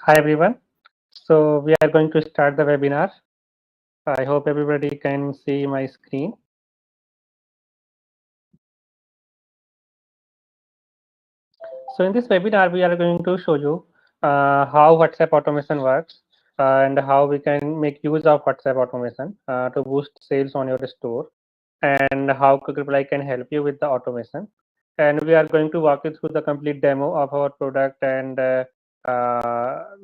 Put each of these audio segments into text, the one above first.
Hi everyone. So we are going to start the webinar. I hope everybody can see my screen. So in this webinar, we are going to show you how WhatsApp automation works and how we can make use of WhatsApp automation to boost sales on your store, and how Quick Reply can help you with the automation. And we are going to walk you through the complete demo of our product and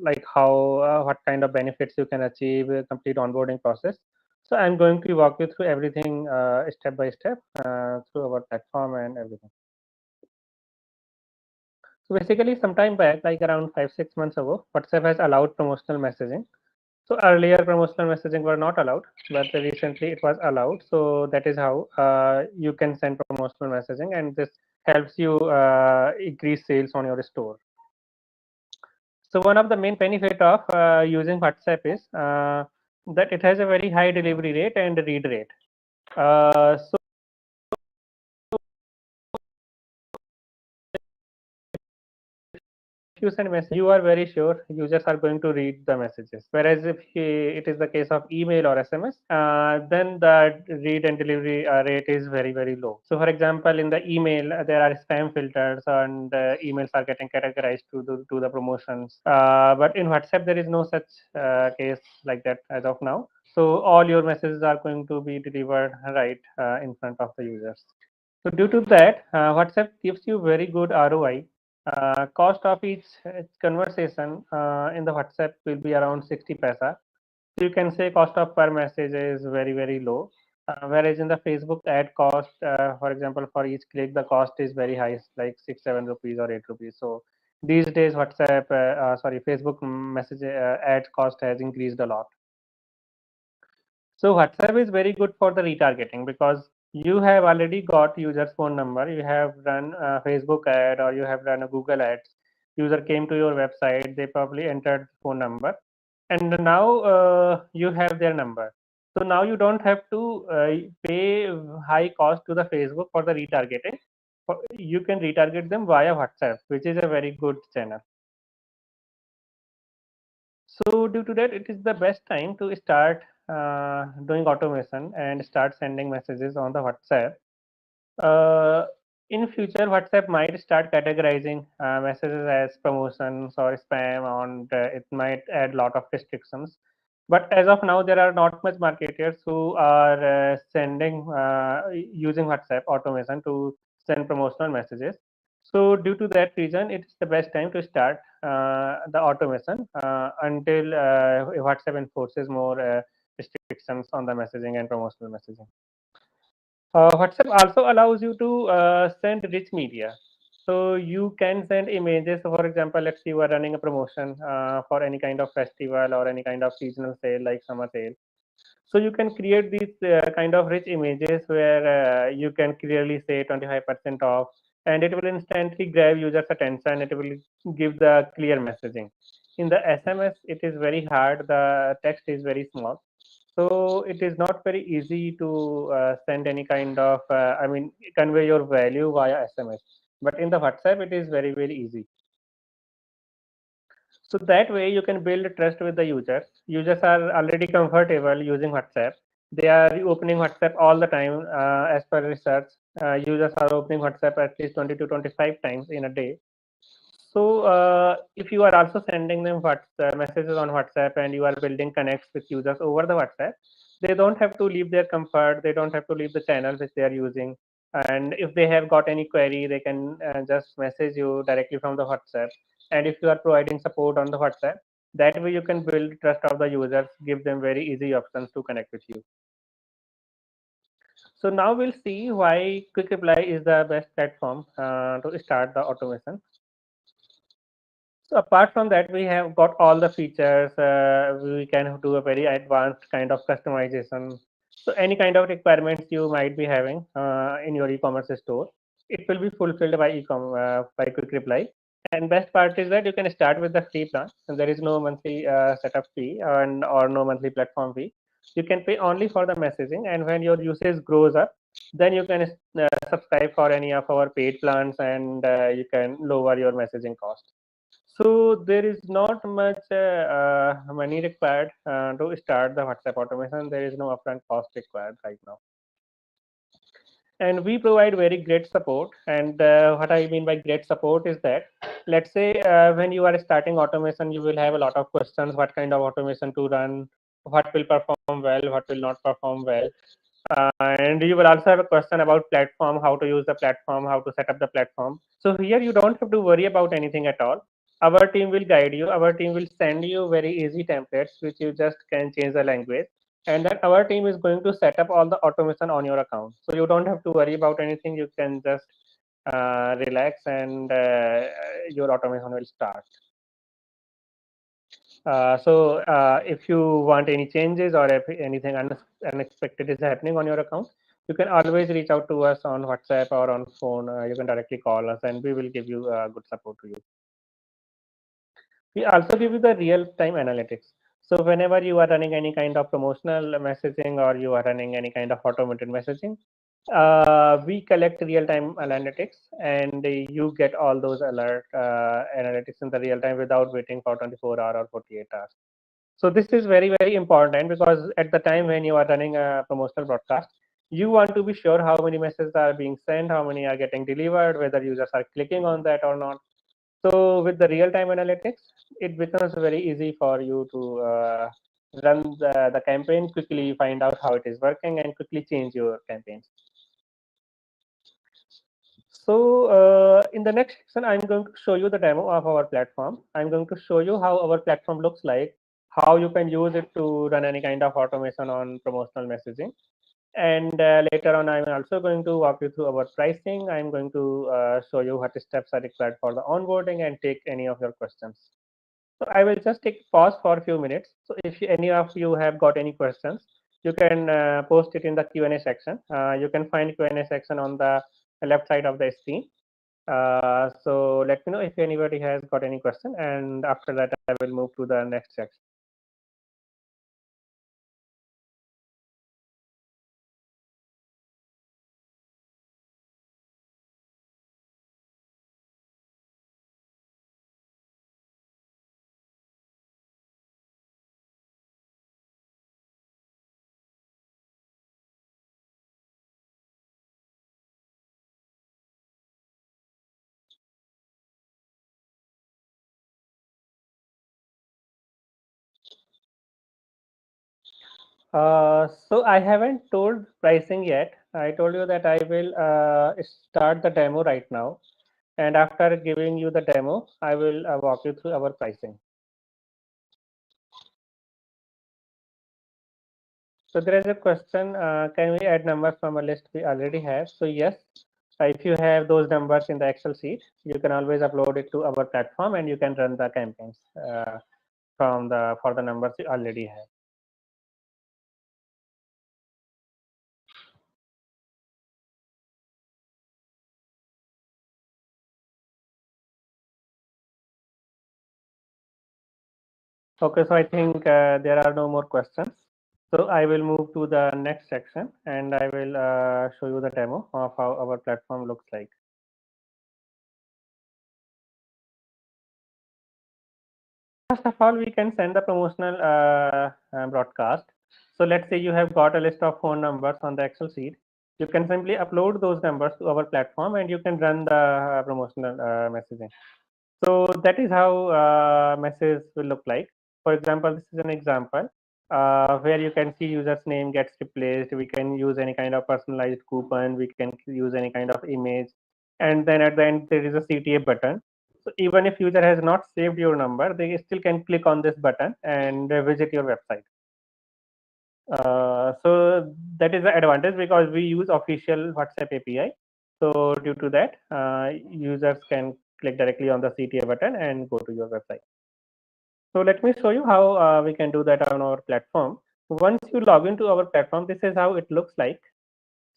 like how what kind of benefits you can achieve, complete onboarding process. So I'm going to walk you through everything step by step through our platform and everything. So basically, sometime back, like around 5-6 months ago, WhatsApp has allowed promotional messaging. So earlier, promotional messaging were not allowed, but recently it was allowed. So that is how you can send promotional messaging, and this helps you increase sales on your store. So one of the main benefit of using WhatsApp is that it has a very high delivery rate and read rate. So you send message, you are very sure users are going to read the messages. Whereas if it is the case of email or SMS, then the read and delivery rate is very low. So for example, in the email, there are spam filters and emails are getting categorized to the promotions. But in WhatsApp, there is no such case like that as of now. So all your messages are going to be delivered right in front of the users. So due to that, WhatsApp gives you very good ROI. Cost of each conversation in the WhatsApp will be around 60 paisa. So you can say cost of per message is very low. Whereas in the Facebook ad cost, for example, for each click, the cost is very high, like 6-7 rupees or 8 rupees. So these days, Facebook message ad cost has increased a lot. So WhatsApp is very good for the retargeting because you have already got user's phone number. You have run a Facebook ad or you have run a Google ads. User came to your website. They probably entered phone number, and now you have their number. So now you don't have to pay high cost to the Facebook for the retargeting. You can retarget them via WhatsApp, which is a very good channel. So due to that, it is the best time to start doing automation and start sending messages on the WhatsApp. Uh, in future, WhatsApp might start categorizing messages as promotions or spam, and it might add lot of restrictions. But as of now, there are not much marketers who are sending using WhatsApp automation to send promotional messages. So due to that reason, it's the best time to start the automation until WhatsApp enforces more restrictions on the messaging and promotional messaging. WhatsApp also allows you to send rich media. So you can send images. So for example, let's say you are running a promotion for any kind of festival or any kind of seasonal sale like summer sale. So you can create these kind of rich images where you can clearly say 25% off, and it will instantly grab users' attention. It will give the clear messaging. In the SMS, it is very hard. The text is very small, so it is not very easy to send any kind of, convey your value via SMS. But in the WhatsApp, it is very easy. So that way you can build trust with the users. Users are already comfortable using WhatsApp. They are opening WhatsApp all the time. As per research, users are opening WhatsApp at least 20 to 25 times in a day. So if you are also sending them messages on WhatsApp and you are building connects with users over the WhatsApp, they don't have to leave their comfort. They don't have to leave the channel which they are using. And if they have got any query, they can just message you directly from the WhatsApp. And if you are providing support on the WhatsApp, that way you can build trust of the users, give them very easy options to connect with you. So now we'll see why Quick Reply is the best platform to start the automation. So apart from that, we have got all the features. We can do a very advanced kind of customization. So any kind of requirements you might be having in your e-commerce store, it will be fulfilled by by Quick Reply. And best part is that you can start with the free plan, and there is no monthly setup fee and or no monthly platform fee. You can pay only for the messaging, and when your usage grows up, then you can subscribe for any of our paid plans, and you can lower your messaging cost. So there is not much money required to start the WhatsApp automation. There is no upfront cost required right now. And we provide very great support. And what I mean by great support is that, let's say when you are starting automation, you will have a lot of questions: what kind of automation to run, what will perform well, what will not perform well. And you will also have a question about platform, how to use the platform, how to set up the platform. So here you don't have to worry about anything at all. Our team will guide you. Our team will send you very easy templates which you just can change the language, and then our team is going to set up all the automation on your account. So you don't have to worry about anything. You can just relax, and your automation will start. If you want any changes, or if anything unexpected is happening on your account, you can always reach out to us on WhatsApp or on phone. You can directly call us, and we will give you good support to you. We also give you the real-time analytics. So whenever you are running any kind of promotional messaging, or you are running any kind of automated messaging, we collect real-time analytics, and you get all those alert analytics in the real time without waiting for 24 hours or 48 hours. So this is very, very important, because at the time when you are running a promotional broadcast, you want to be sure how many messages are being sent, how many are getting delivered, whether users are clicking on that or not. So with the real-time analytics, it becomes very easy for you to run the campaign quickly, find out how it is working, and quickly change your campaigns. So in the next section, I'm going to show you the demo of our platform. I'm going to show you how our platform looks like, how you can use it to run any kind of automation on promotional messaging. And later on, I'm also going to walk you through our pricing. I'm going to show you what steps are required for the onboarding, and take any of your questions. So I will just take pause for a few minutes. So if any of you have got any questions, you can post it in the Q&A section. You can find Q&A section on the left side of the screen. So let me know if anybody has got any question, and after that I will move to the next section. So I haven't told pricing yet. I told you that I will start the demo right now, and after giving you the demo, I will walk you through our pricing. So there is a question, can we add numbers from a list we already have? So yes, if you have those numbers in the Excel sheet, you can always upload it to our platform, and you can run the campaigns for the numbers you already have. Okay, so I think there are no more questions. So I will move to the next section, and I will show you the demo of how our platform looks like. First of all, we can send the promotional broadcast. So let's say you have got a list of phone numbers on the Excel sheet. You can simply upload those numbers to our platform, and you can run the promotional messaging. So that is how message will look like. For example, this is an example where you can see user's name gets replaced. We can use any kind of personalized coupon. We can use any kind of image. And then at the end, there is a CTA button. So even if user has not saved your number, they still can click on this button and visit your website. So that is the advantage, because we use official WhatsApp API. So due to that, users can click directly on the CTA button and go to your website. So let me show you how we can do that on our platform. Once you log into our platform, this is how it looks like.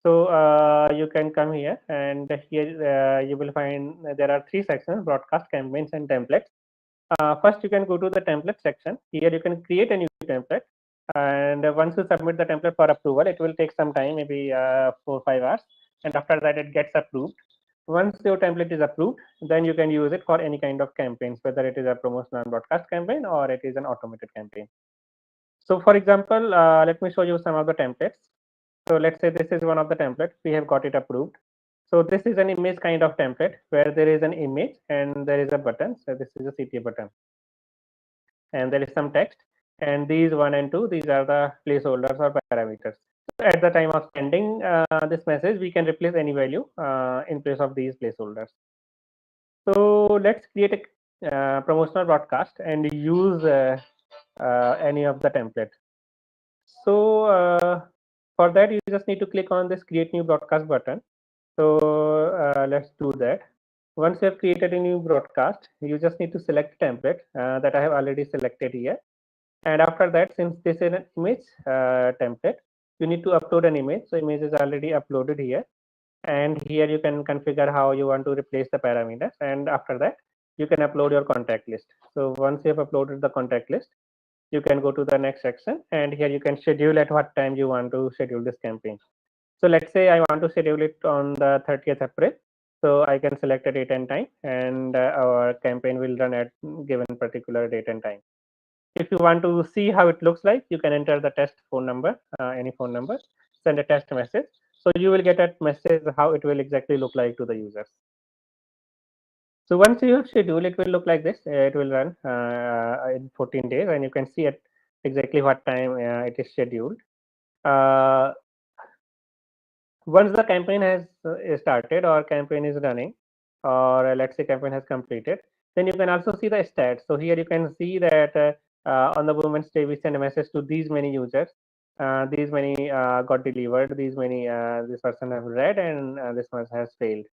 So you can come here, and here you will find there are three sections: broadcast, campaigns, and templates. First, you can go to the template section. Here you can create a new template, and once you submit the template for approval, it will take some time, maybe 4 or 5 hours, and after that it gets approved. Once your template is approved, then you can use it for any kind of campaigns, whether it is a promotional broadcast campaign or it is an automated campaign. So for example, let me show you some of the templates. So let's say this is one of the templates. We have got it approved. So this is an image kind of template where there is an image and there is a button. So this is a CTA button and there is some text. And these 1 and 2, these are the placeholders or parameters. So at the time of sending this message, we can replace any value in place of these placeholders. So let's create a promotional broadcast and use any of the template. So for that, you just need to click on this create new broadcast button. So let's do that. Once you have created a new broadcast, you just need to select template that I have already selected here. And after that, since this is an image template, you need to upload an image. So image is already uploaded here. And here you can configure how you want to replace the parameters. And after that, you can upload your contact list. So once you have uploaded the contact list, you can go to the next section. And here you can schedule at what time you want to schedule this campaign. So let's say I want to schedule it on the 30th April. So I can select a date and time, and our campaign will run at given particular date and time. If you want to see how it looks like, you can enter the test phone number, any phone number, send a test message. So you will get a message how it will exactly look like to the users. So once you have scheduled, it will look like this. It will run in 14 days, and you can see at exactly what time it is scheduled. Uh, Once the campaign has is started or campaign is running, or let's say campaign has completed, then you can also see the stats. So here you can see that on the Women's Day we send a message to these many users, these many got delivered, these many this person have read, and this one has failed.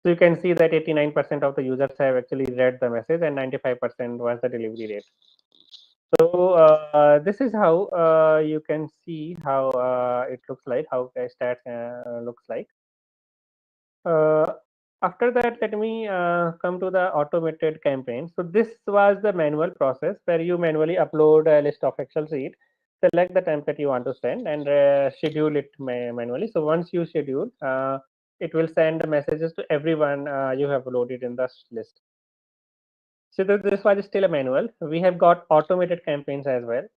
So you can see that 89% of the users have actually read the message and 95% was the delivery rate. So this is how you can see how it looks like, how a stats looks like. Uh, After that, let me come to the automated campaign. So this was the manual process where you manually upload a list of Excel sheet, select the template you want to send, and schedule it manually. So once you schedule, it will send messages to everyone you have loaded in the list. So this was still a manual. We have got automated campaigns as well.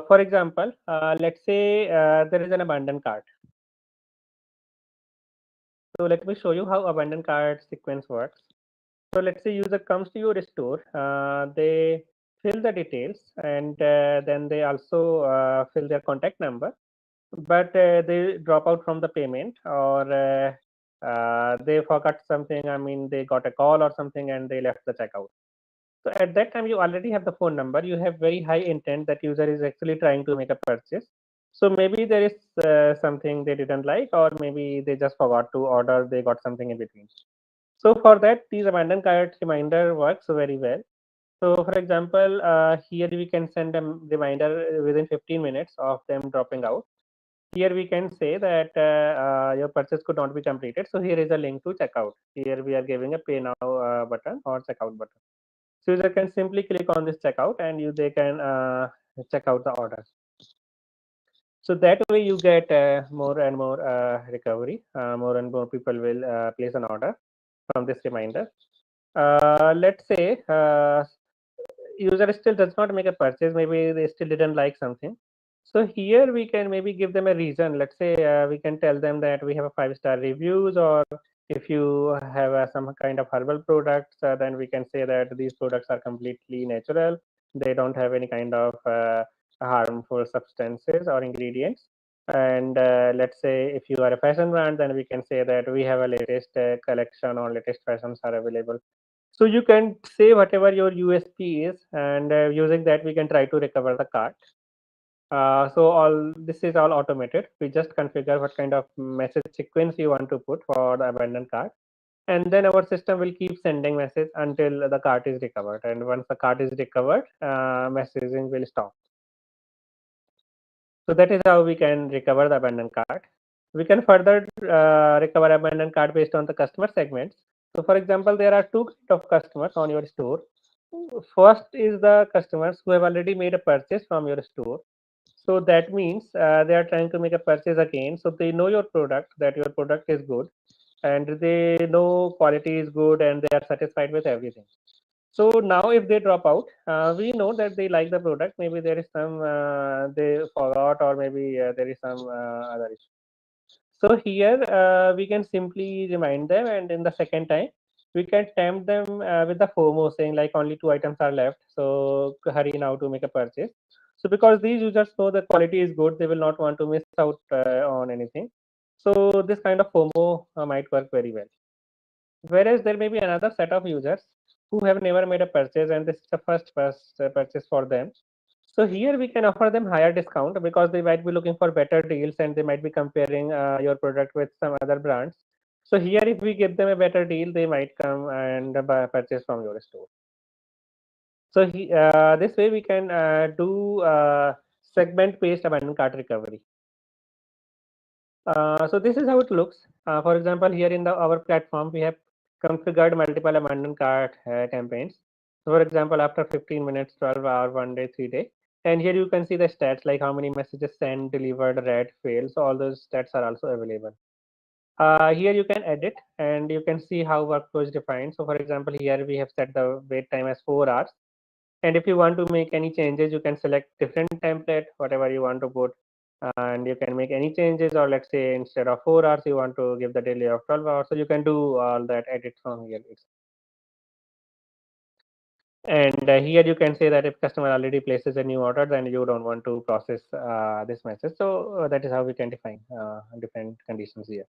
For example, let's say there is an abandoned cart. So let me show you how abandoned cart sequence works. So let's say user comes to your store, they fill the details and then they also fill their contact number, but they drop out from the payment or they forgot something. I mean, they got a call or something and they left the checkout. So at that time, you already have the phone number. You have very high intent that user is actually trying to make a purchase. So maybe there is something they didn't like, or maybe they just forgot to order. They got something in between. So for that, these abandoned cart reminder works very well. So for example, here we can send a reminder within 15 minutes of them dropping out. Here we can say that your purchase could not be completed. So here is a link to checkout. Here we are giving a pay now button or checkout button. So user can simply click on this checkout and they can check out the order. So that way you get more and more recovery. More and more people will place an order from this reminder. Let's say user still does not make a purchase, maybe they still didn't like something. So here we can maybe give them a reason. Let's say we can tell them that we have a 5-star reviews, or if you have some kind of herbal products, then we can say that these products are completely natural. They don't have any kind of harmful substances or ingredients. And let's say if you are a fashion brand, then we can say that we have a latest collection or latest fashions are available. So you can say whatever your USP is, and using that we can try to recover the cart. So all this is all automated. We just configure what kind of message sequence you want to put for the abandoned cart, and then our system will keep sending message until the cart is recovered. And once the cart is recovered, messaging will stop. So that is how we can recover the abandoned cart. We can further recover abandoned cart based on the customer segments. So for example, there are two kind of customers on your store. First is the customers who have already made a purchase from your store. So that means they are trying to make a purchase again. So they know your product, that your product is good. and they know quality is good and they are satisfied with everything. So now if they drop out, we know that they like the product. Maybe there is some they forgot, or maybe there is some other issue. So here we can simply remind them, and in the second time, we can tempt them with the FOMO, saying like only 2 items are left, so hurry now to make a purchase. So because these users know the quality is good, they will not want to miss out on anything. So this kind of FOMO might work very well. Whereas there may be another set of users who have never made a purchase, and this is the first purchase for them. So here we can offer them higher discount because they might be looking for better deals and they might be comparing your product with some other brands. So here, if we give them a better deal, they might come and purchase from your store. So this way we can do segment-based abandoned cart recovery. So this is how it looks. For example, here in our platform, we have configured multiple abandoned cart campaigns. So for example, after 15 minutes, 12 hour, 1 day, 3 day. And here you can see the stats like how many messages sent, delivered, read, failed. So all those stats are also available. Here you can edit and you can see how workflow is defined. So for example, here we have set the wait time as 4 hours. And if you want to make any changes, you can select different template, whatever you want to put, and you can make any changes. Or let's say instead of 4 hours, you want to give the delay of 12 hours. So you can do all that edit from here. And here you can say that if customer already places a new order, then you don't want to process this message. So that is how we can define different conditions here.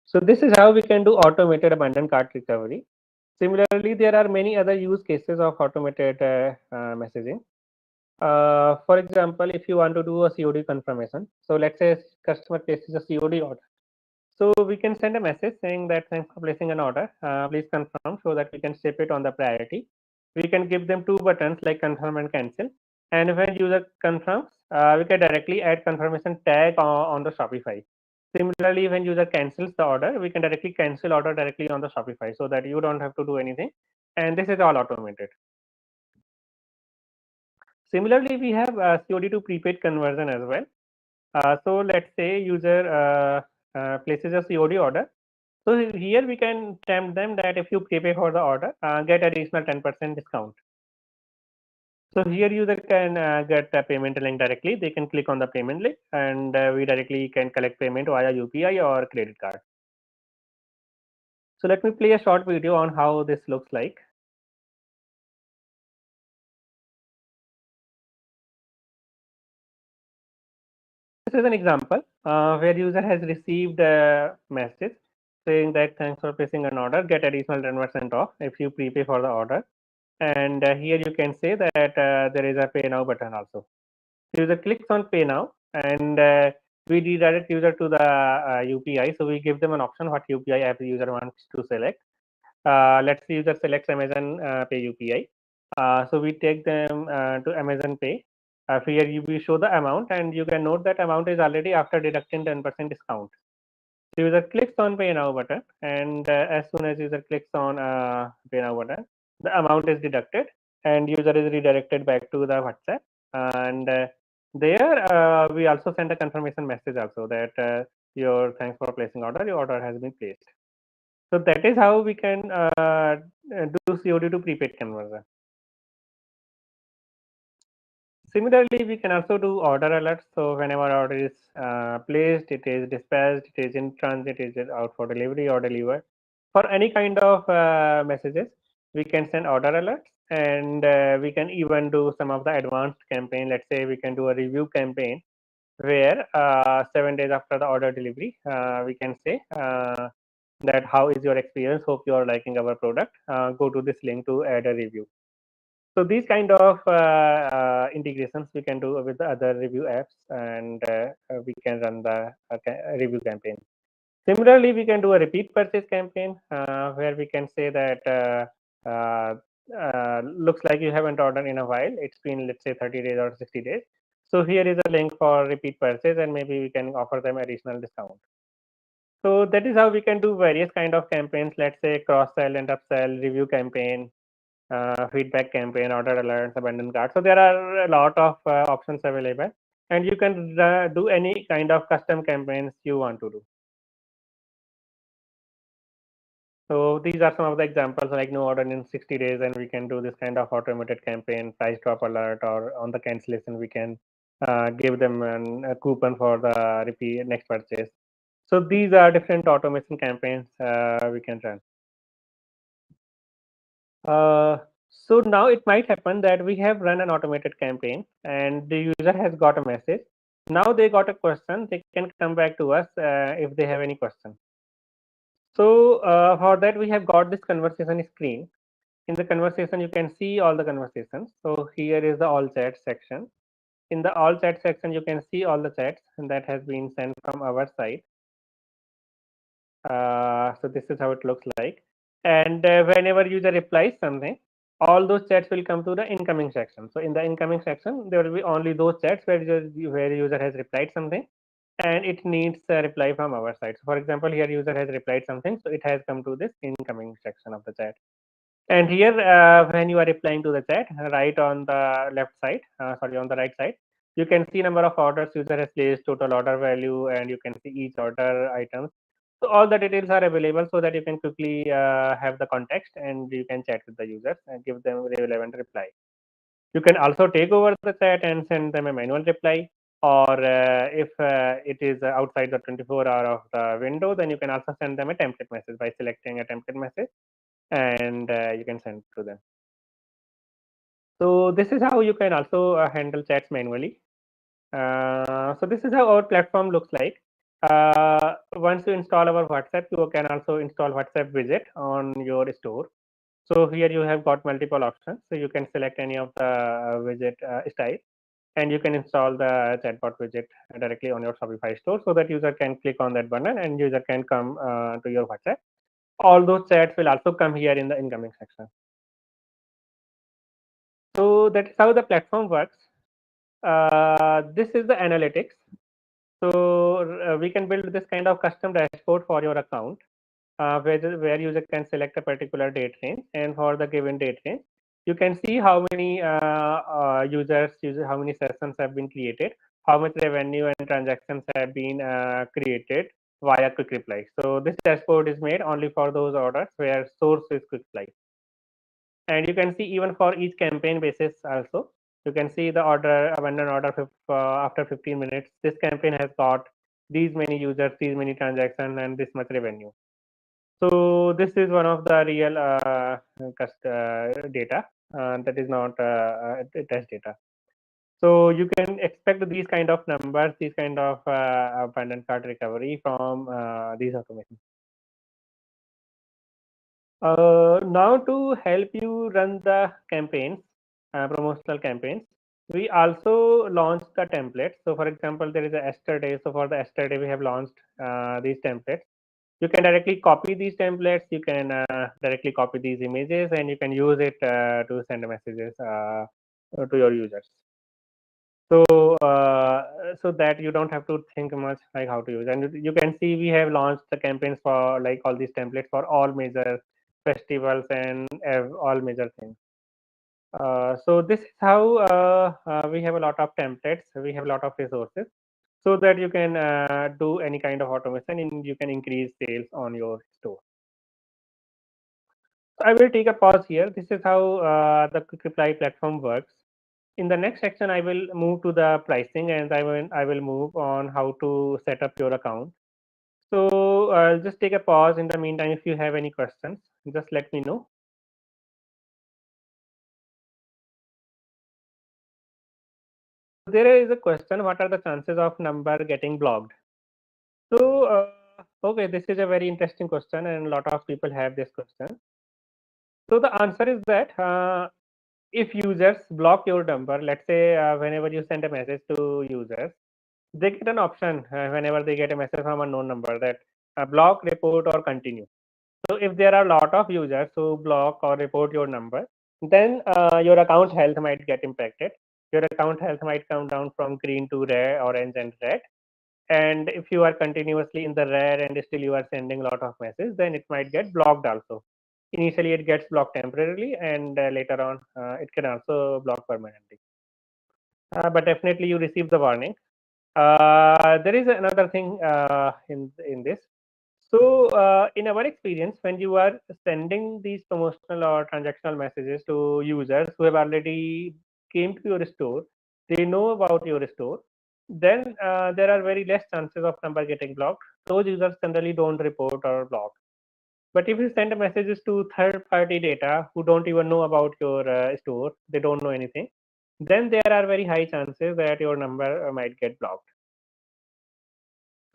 So this is how we can do automated abandoned cart recovery. Similarly, there are many other use cases of automated messaging. For example, if you want to do a COD confirmation, so let's say customer places a COD order. So we can send a message saying that thanks for placing an order. Please confirm so that we can ship it on the priority. We can give them two buttons like confirm and cancel. And when user confirms, we can directly add confirmation tag on the Shopify. Similarly, when user cancels the order, we can directly cancel order directly on the Shopify so that you don't have to do anything. And this is all automated. Similarly, we have COD to prepaid conversion as well. So let's say user places a COD order. So here we can tempt them that if you prepay for the order, get additional 10% discount. So here user can get a payment link directly. They can click on the payment link and we directly can collect payment via UPI or credit card. So let me play a short video on how this looks like. This is an example where user has received a message saying that thanks for placing an order, get additional 10% off if you prepay for the order. And here you can say that there is a pay now button also. User clicks on pay now and we redirect user to the UPI. So we give them an option what UPI app the user wants to select. Let's say user selects Amazon Pay UPI. So we take them to Amazon Pay. Here we show the amount and you can note that amount is already after deducting 10% discount. So user clicks on pay now button and as soon as user clicks on pay now button, the amount is deducted and user is redirected back to the WhatsApp. And there we also send a confirmation message also that your thanks for placing order, your order has been placed. So that is how we can do COD to prepaid conversion. Similarly, we can also do order alerts. So whenever order is placed, it is dispatched, it is in transit, it is out for delivery or delivered. For any kind of messages, we can send order alerts, and we can even do some of the advanced campaign. Let's say we can do a review campaign where 7 days after the order delivery, we can say that how is your experience? Hope you are liking our product. Go to this link to add a review. So these kind of integrations we can do with the other review apps, and we can run the review campaign. Similarly, we can do a repeat purchase campaign where we can say that looks like you haven't ordered in a while. It's been, let's say, 30 days or 60 days. So here is a link for repeat purchase, and maybe we can offer them additional discount. So that is how we can do various kind of campaigns. Let's say cross sell and upsell, review campaign, feedback campaign, order alerts, abandoned cart. So there are a lot of options available, and you can do any kind of custom campaigns you want to do. So these are some of the examples, like no order in 60 days, and we can do this kind of automated campaign, price drop alert, or on the cancellation, we can give them a coupon for the repeat next purchase. So these are different automation campaigns we can run. Uh, so now it might happen that we have run an automated campaign and the user has got a message. Now they got a question, they can come back to us if they have any question. So for that, we have got this conversation screen. In the conversation, you can see all the conversations. So here is the all chat section. In the all chat section, you can see all the chats that has been sent from our side. So this is how it looks like. And whenever user replies something, all those chats will come to the incoming section. So in the incoming section, there will be only those chats where user has replied something, and it needs a reply from our side. So for example, here user has replied something, so it has come to this incoming section of the chat. And here, when you are replying to the chat, right on the left side, sorry, on the right side, you can see number of orders user has placed, total order value, and you can see each order items. So all the details are available so that you can quickly have the context and you can chat with the users and give them relevant reply. You can also take over the chat and send them a manual reply. Or if it is outside the 24-hour of the window, then you can also send them a template message by selecting a template message, and you can send to them. So this is how you can also handle chats manually. So this is how our platform looks like. Once you install our WhatsApp, you can also install WhatsApp widget on your store. So here you have got multiple options. So you can select any of the widget style, and you can install the chatbot widget directly on your Shopify store, so that user can click on that button and user can come to your WhatsApp. All those chats will also come here in the incoming section. So that is how the platform works. This is the analytics. So we can build this kind of custom dashboard for your account, where user can select a particular date range, and for the given date range, you can see how many how many sessions have been created, how much revenue and transactions have been created via quick reply. So this dashboard is made only for those orders where source is quick reply. And you can see even for each campaign basis also, you can see the order, abandoned order after 15 minutes, this campaign has got these many users, these many transactions, and this much revenue. So this is one of the real data that is not test data. So you can expect these kind of numbers, these kind of abandoned cart recovery from these automations. Now to help you run the campaigns, promotional campaigns, we also launched the templates. So for example, there is a yesterday. So for the yesterday, we have launched these templates. You can directly copy these templates. You can directly copy these images, and you can use it to send messages to your users. So so that you don't have to think much like how to use. And you can see we have launched the campaigns for like all these templates for all major festivals and all major things. So this is how we have a lot of templates, we have a lot of resources, so that you can do any kind of automation and you can increase sales on your store. So I will take a pause here. This is how the quick reply platform works. In the next section, I will move to the pricing, and I will move on how to set up your account. So I'll just take a pause. In the meantime, if you have any questions, just let me know. There is a question: what are the chances of number getting blocked? So okay, this is a very interesting question, and a lot of people have this question. So the answer is that if users block your number, let's say whenever you send a message to users, they get an option whenever they get a message from a known number that block, report, or continue. So if there are a lot of users who block or report your number, then your account health might get impacted. Your account health might come down from green to red, orange, and red. And if you are continuously in the red and still you are sending a lot of messages, then it might get blocked also. Initially, it gets blocked temporarily, and later on, it can also block permanently. But definitely, you receive the warning. There is another thing in this. So, in our experience, when you are sending these promotional or transactional messages to users who have already came to your store, they know about your store, then there are very less chances of number getting blocked. Those users generally don't report or block. But if you send messages to third-party data who don't even know about your store, they don't know anything, then there are very high chances that your number might get blocked.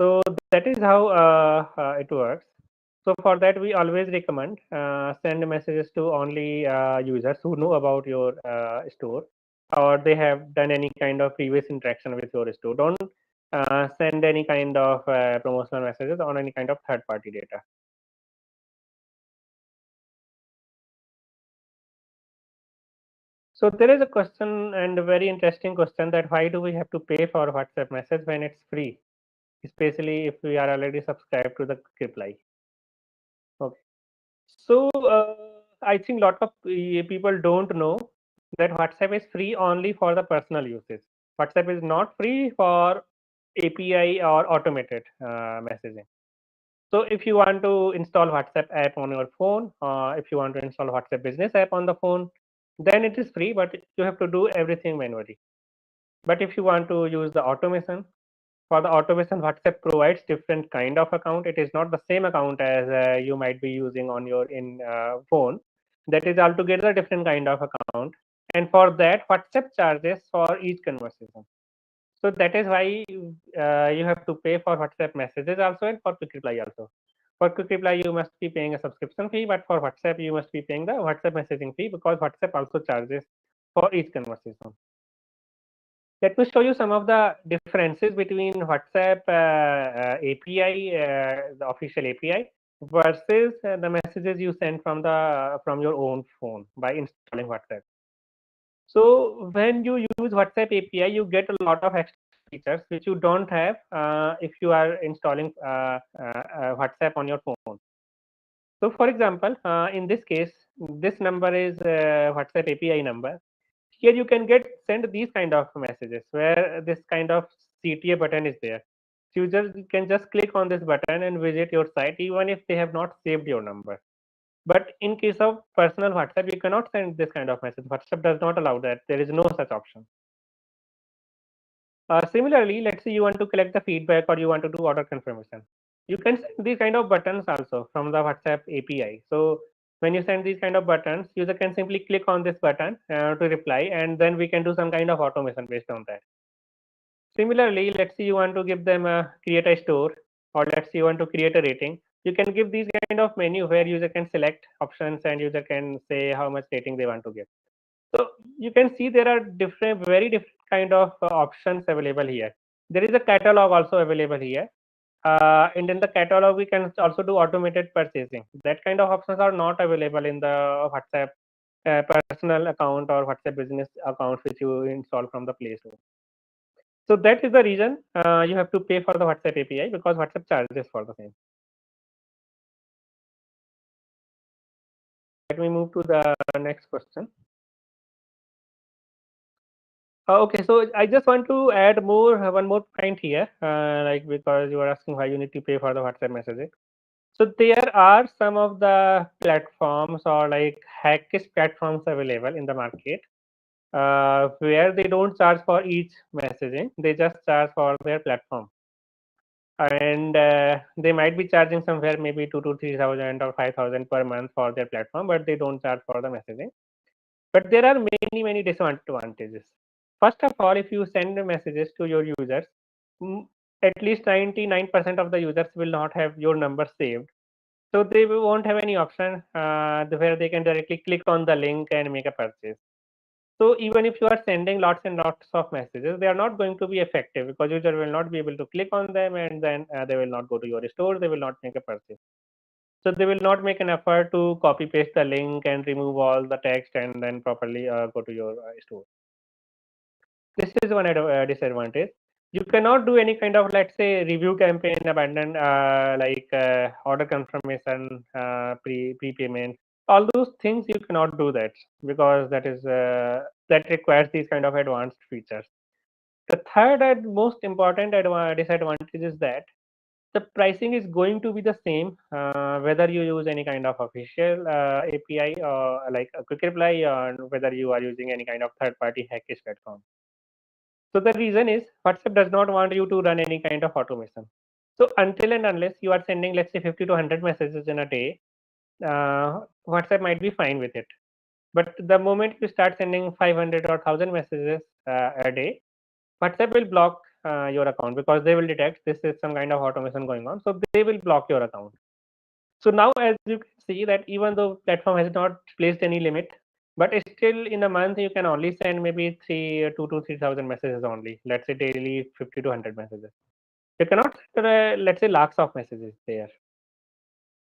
So that is how it works. So for that, we always recommend send messages to only users who know about your store, or they have done any kind of previous interaction with your store. Don't send any kind of promotional messages on any kind of third-party data. So there is a question, and a very interesting question, that why do we have to pay for WhatsApp message when it's free, especially if we are already subscribed to the quick reply. Okay. So I think a lot of people don't know that WhatsApp is free only for the personal uses. WhatsApp is not free for API or automated messaging. So if you want to install WhatsApp app on your phone, if you want to install WhatsApp business app on the phone, then it is free, but you have to do everything manually. But if you want to use the automation, for the automation, WhatsApp provides different kind of account. It is not the same account as you might be using on your in phone. That is altogether different kind of account. And for that, WhatsApp charges for each conversation. So that is why you have to pay for WhatsApp messages also, and for quick reply also. For quick reply, you must be paying a subscription fee, but for WhatsApp, you must be paying the WhatsApp messaging fee, because WhatsApp also charges for each conversation. Let me show you some of the differences between WhatsApp API, the official API, versus the messages you send from your own phone by installing WhatsApp. So when you use WhatsApp API, you get a lot of extra features which you don't have if you are installing WhatsApp on your phone. So for example, in this case, this number is WhatsApp API number. Here you can get send these kind of messages where this kind of CTA button is there. So you can just click on this button and visit your site even if they have not saved your number. But in case of personal WhatsApp, you cannot send this kind of message. WhatsApp does not allow that. There is no such option. Similarly, let's say you want to collect the feedback or you want to do order confirmation. You can send these kind of buttons also from the WhatsApp API. So when you send these kind of buttons, user can simply click on this button to reply, and then we can do some kind of automation based on that. Similarly, let's say you want to give them a create a store, or let's say you want to create a rating. You can give these kind of menu where user can select options and user can say how much rating they want to give. So you can see there are different, very different kind of options available here. There is a catalog also available here. And in the catalog, we can also do automated purchasing. That kind of options are not available in the WhatsApp personal account or WhatsApp business account which you install from the Play Store. So that is the reason you have to pay for the WhatsApp API, because WhatsApp charges for the same. Let me move to the next question. Okay, so I just want to add one more point here, like because you are asking why you need to pay for the WhatsApp messaging. So there are some of the platforms or like hackish platforms available in the market where they don't charge for each messaging; they just charge for their platform, and they might be charging somewhere maybe 2 to 3 thousand or 5,000 per month for their platform, but they don't charge for the messaging. But there are many disadvantages. First of all, if you send messages to your users, at least 99% of the users will not have your number saved. So they won't have any option where they can directly click on the link and make a purchase. So even if you are sending lots and lots of messages, they are not going to be effective because user will not be able to click on them, and then they will not go to your store. They will not make a purchase. So they will not make an effort to copy paste the link and remove all the text and then properly go to your store. This is one disadvantage. You cannot do any kind of, let's say, review campaign, abandon like order confirmation, prepayment. All those things you cannot do that, because that requires these kind of advanced features. The third and most important disadvantage is that The pricing is going to be the same whether you use any kind of official API or like a quick reply, or whether you are using any kind of third-party hackish platform. So the reason is WhatsApp does not want you to run any kind of automation. So until and unless you are sending, let's say, 50 to 100 messages in a day, WhatsApp might be fine with it. But the moment you start sending 500 or 1000 messages a day, WhatsApp will block your account, because they will detect this is some kind of automation going on. So they will block your account. So now, as you can see, that even though platform has not placed any limit, but still in a month you can only send maybe 2 to 3,000 messages only. Let's say daily 50 to 100 messages. You cannot send, let's say, lakhs of messages there.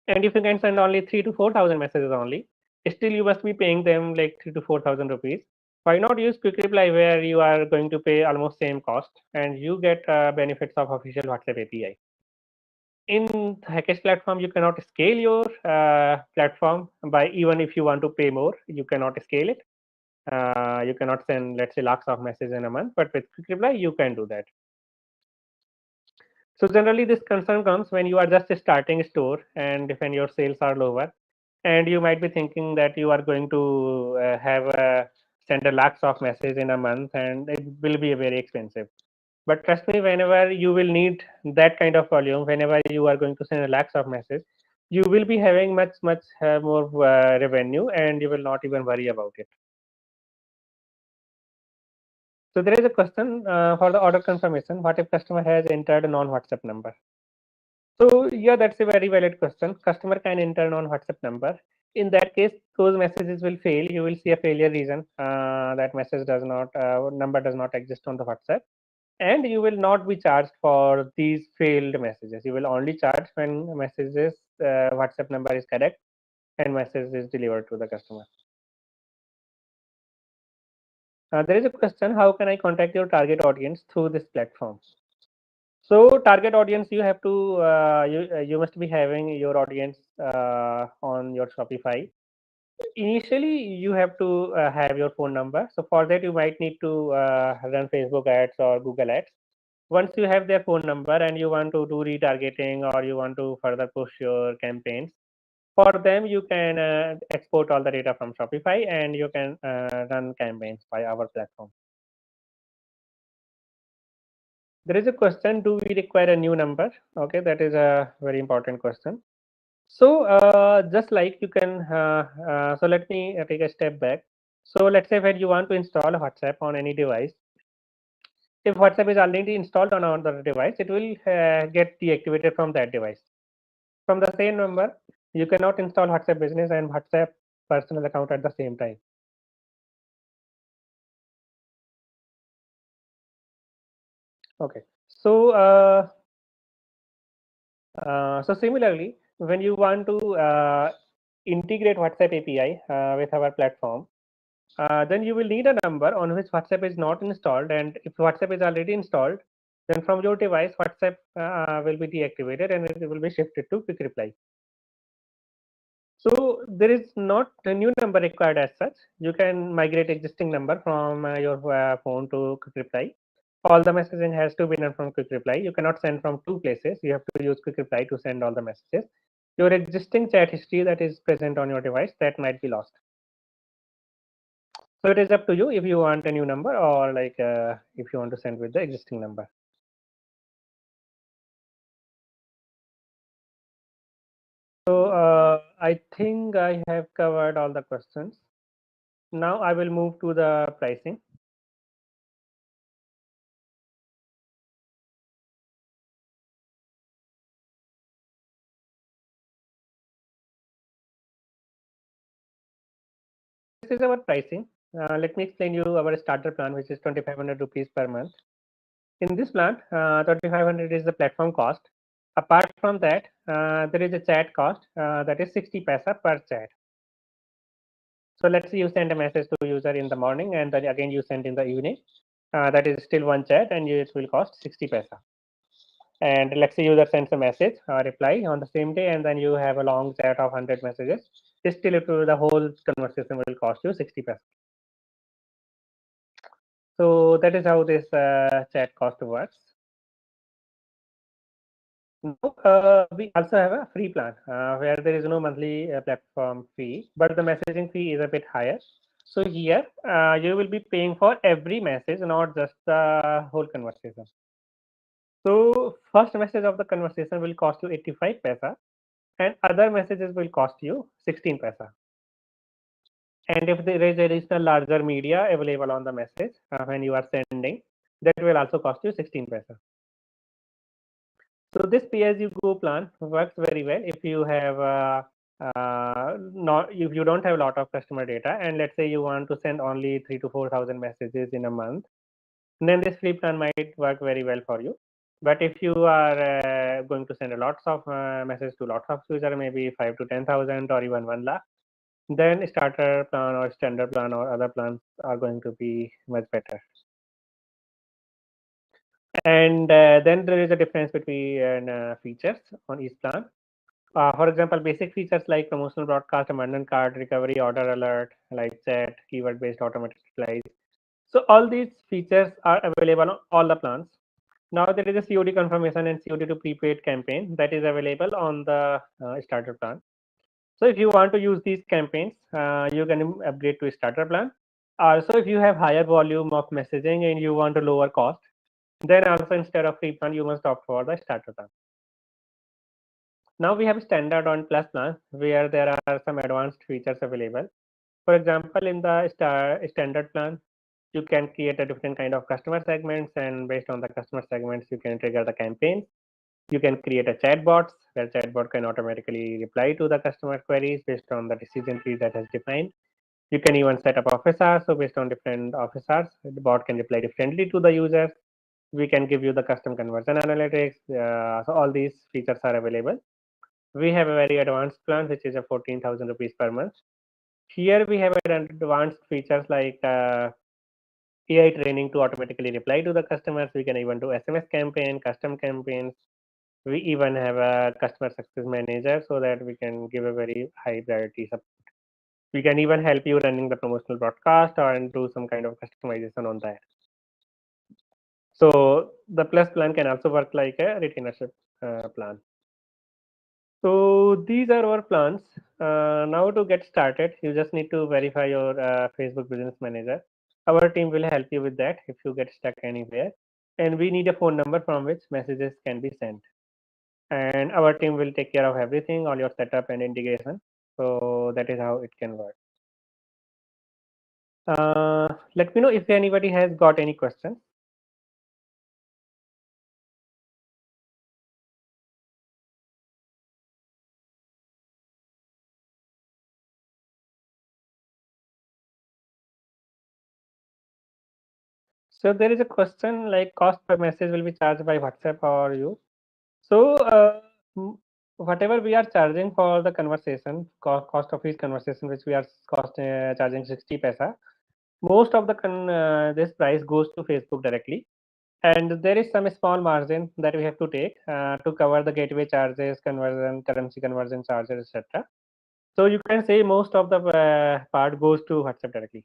And if you can send only 3 to 4,000 messages only, still you must be paying them like 3 to 4,000 rupees. Why not use quick reply, where you are going to pay almost same cost and you get benefits of official WhatsApp API? In Hackish platform, you cannot scale your platform by, even if you want to pay more, you cannot scale it. You cannot send, let's say, lakhs of messages in a month, but with quick reply, you can do that. So generally, this concern comes when you are just starting a store and when your sales are lower, and you might be thinking that you are going to have send a lakhs of messages in a month, and it will be very expensive. But trust me, whenever you will need that kind of volume, whenever you are going to send a lakhs of messages, you will be having much more revenue, and you will not even worry about it. So there is a question for the order confirmation. What if customer has entered a non-WhatsApp number? So yeah, that's a very valid question. Customer can enter non-WhatsApp number. In that case, those messages will fail. You will see a failure reason, that message does not number does not exist on the WhatsApp, and you will not be charged for these failed messages. You will only charge when messages WhatsApp number is correct and message is delivered to the customer. There is a question: how can I contact your target audience through this platform? So target audience, you have to you must be having your audience on your Shopify. Initially, you have to have your phone number. So for that, you might need to run Facebook ads or Google ads. Once you have their phone number and you want to do retargeting, or you want to further push your campaigns, for them you can export all the data from Shopify and you can run campaigns by our platform. There is a question: do we require a new number? Okay, that is a very important question. So just like you can, so let me take a step back. So let's say when you want to install WhatsApp on any device, if WhatsApp is already installed on another device, it will get deactivated from that device. From the same number, you cannot install WhatsApp Business and WhatsApp personal account at the same time. Okay. So so similarly, when you want to integrate WhatsApp API with our platform, then you will need a number on which WhatsApp is not installed. And if WhatsApp is already installed, then from your device, WhatsApp will be deactivated and it will be shifted to quick reply. So there is not a new number required as such. You can migrate existing number from your phone to quick reply. All the messaging has to be done from quick reply. You cannot send from two places. You have to use quick reply to send all the messages. Your existing chat history that is present on your device, that might be lost. So it is up to you if you want a new number, or like if you want to send with the existing number. So I think I have covered all the questions. Now I will move to the pricing. This is our pricing. Let me explain you our starter plan, which is 2,500 rupees per month. In this plan, 2,500 is the platform cost. Apart from that, there is a chat cost that is 60 paisa per chat. So let's say you send a message to user in the morning and then again you send in the evening. That is still one chat and it will cost 60 paisa. And let's say user sends a message or reply on the same day, and then you have a long chat of 100 messages. Still, the whole conversation will cost you 60 paisa. So that is how this chat cost works. We also have a free plan where there is no monthly platform fee, but the messaging fee is a bit higher. So here you will be paying for every message, not just the whole conversation. So first message of the conversation will cost you 85 paisa, and other messages will cost you 16 paisa. And if there is additional larger media available on the message when you are sending, that will also cost you 16 paisa. So this pay-as-you-go plan works very well if you have not if you don't have a lot of customer data, and let's say you want to send only 3 to 4 thousand messages in a month, then this free plan might work very well for you. But if you are going to send a lots of messages to lots of users, maybe 5 to 10,000 or even 1 lakh, then starter plan or standard plan or other plans are going to be much better. And then there is a difference between features on each plan. For example, basic features like promotional broadcast, abandoned cart, recovery, order alert, live chat, keyword-based automatic replies. So all these features are available on all the plans. Now there is a COD confirmation and COD to prepaid campaign that is available on the starter plan. So if you want to use these campaigns, you can upgrade to starter plan. Also, if you have higher volume of messaging and you want to lower cost, then also instead of free plan, you must opt for the starter plan. Now we have standard on plus plan where there are some advanced features available. For example, in the standard plan, you can create a different kind of customer segments, and based on the customer segments, you can trigger the campaigns. You can create a chatbot where chatbot can automatically reply to the customer queries based on the decision tree that has defined. You can even set up office hours. So based on different office hours, the bot can reply differently to the users. We can give you the custom conversion analytics. So all these features are available. We have a very advanced plan, which is a 14,000 rupees per month. Here we have advanced features like AI training to automatically reply to the customers. We can even do SMS campaign, custom campaigns. We even have a customer success manager so that we can give a very high priority support. We can even help you running the promotional broadcast or and do some kind of customization on that. So the plus plan can also work like a retainership plan. So these are our plans. Now to get started, you just need to verify your Facebook Business Manager. Our team will help you with that if you get stuck anywhere. And we need a phone number from which messages can be sent. And our team will take care of everything, all your setup and integration. So that is how it can work. Let me know if anybody has got any questions. So there is a question like cost per message will be charged by WhatsApp or you. So whatever we are charging for the conversation, cost of each conversation, which we are charging 60 paisa, most of the this price goes to Facebook directly. And there is some small margin that we have to take to cover the gateway charges, conversion, currency conversion charges, etc. So you can say most of the part goes to WhatsApp directly.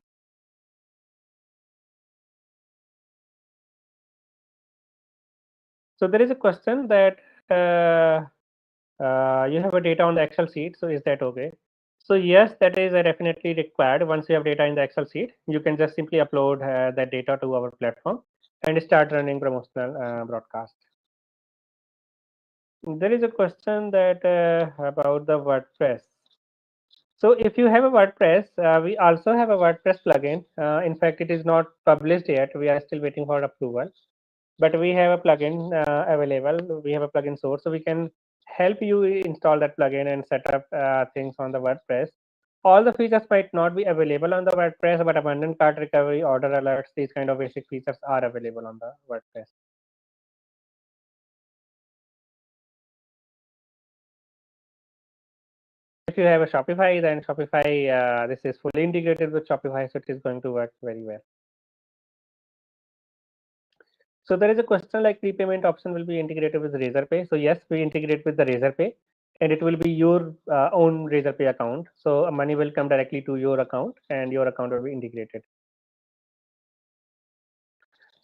So there is a question that you have a data on the Excel sheet. So is that okay? So yes, that is definitely required. Once you have data in the Excel sheet, you can just simply upload that data to our platform and start running promotional broadcast. There is a question that about the WordPress. So if you have a WordPress, we also have a WordPress plugin. In fact, it is not published yet. We are still waiting for approval. But we have a plugin available. We have a plugin source, so we can help you install that plugin and set up things on the WordPress. All the features might not be available on the WordPress, but abandoned cart recovery, order alerts, these kind of basic features are available on the WordPress. If you have a Shopify, then Shopify, this is fully integrated with Shopify, so it is going to work very well. So there is a question like prepayment option will be integrated with Razorpay. So yes, we integrate with the Razorpay, and it will be your own Razorpay account. So money will come directly to your account, and your account will be integrated.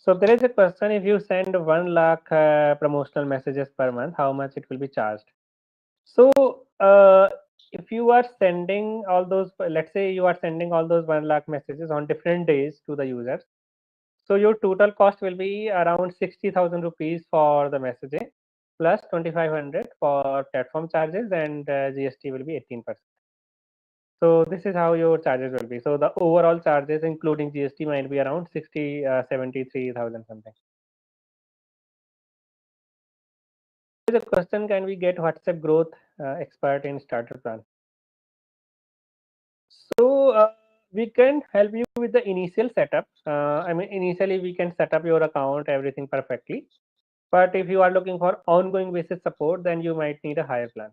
So there is a question: if you send 1 lakh promotional messages per month, how much it will be charged? So if you are sending all those, let's say you are sending all those 1 lakh messages on different days to the users, so your total cost will be around 60,000 rupees for the messaging, plus 2,500 for platform charges, and GST will be 18%. So this is how your charges will be. So the overall charges, including GST, might be around 73,000 something. The question: can we get WhatsApp growth expert in starter plan? So we can help you with the initial setup. I mean, initially we can set up your account, everything perfectly. But if you are looking for ongoing basis support, then you might need a higher plan.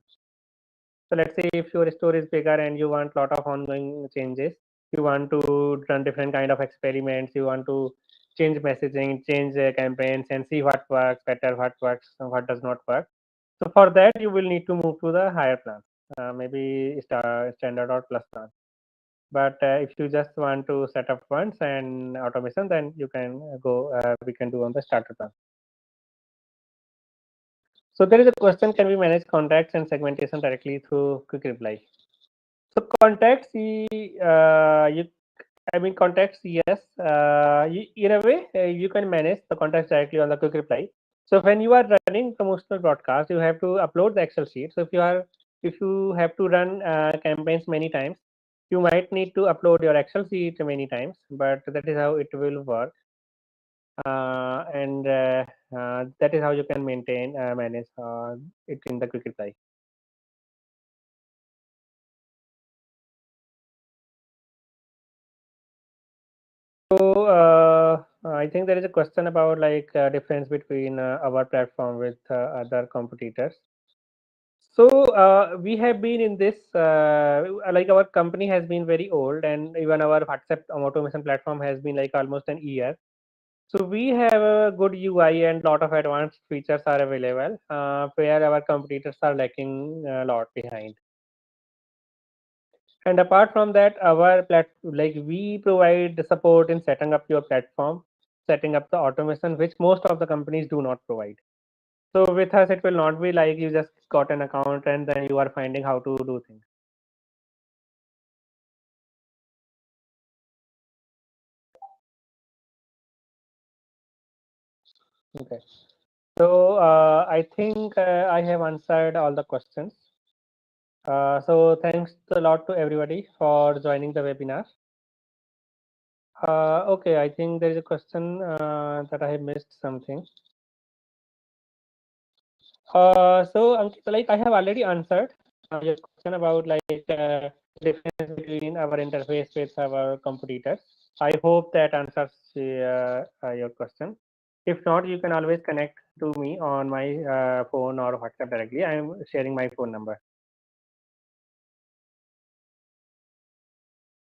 So let's say if your store is bigger and you want a lot of ongoing changes, you want to run different kind of experiments, you want to change messaging, change campaigns, and see what works better, what works, and what does not work. So for that, you will need to move to the higher plan, maybe standard or plus plan. But if you just want to set up once and automation, then you can go. We can do on the starter plan. So there is a question: can we manage contacts and segmentation directly through quick reply? So contacts, I mean contacts, yes. In a way, you can manage the contacts directly on the quick reply. So when you are running promotional broadcast, you have to upload the Excel sheet. So if you have to run campaigns many times, you might need to upload your Excel sheet many times. But that is how it will work, and that is how you can maintain manage it in the quick reply. So I think there is a question about like difference between our platform with other competitors. So we have been in this like our company has been very old, and even our WhatsApp automation platform has been like almost an year. So we have a good UI and lot of advanced features are available, where our competitors are lacking a lot behind. And apart from that, like we provide the support in setting up your platform, setting up the automation, which most of the companies do not provide. So with us, it will not be like you just got an account and then you are finding how to do things. Okay. So I think I have answered all the questions. So thanks a lot to everybody for joining the webinar. Okay, I think there is a question that I have missed something. So Ankit, like I have already answered your question about like difference between our interface with our competitors. I hope that answers your question. If not, you can always connect to me on my phone or WhatsApp directly. I am sharing my phone number.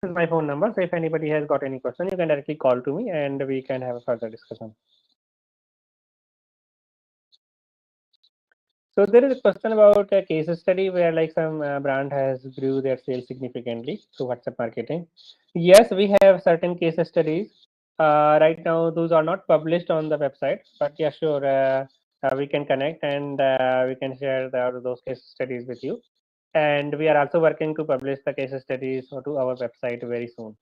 This is my phone number. So if anybody has got any question, you can directly call to me and we can have a further discussion. So there is a question about a case study where like some brand has grew their sales significantly through WhatsApp marketing. Yes, we have certain case studies. Right now, those are not published on the website, but yeah, sure, we can connect and we can share those case studies with you. And we are also working to publish the case studies to our website very soon.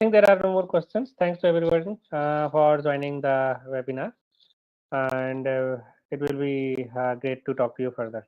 I think there are no more questions. Thanks to everyone for joining the webinar, and it will be great to talk to you further.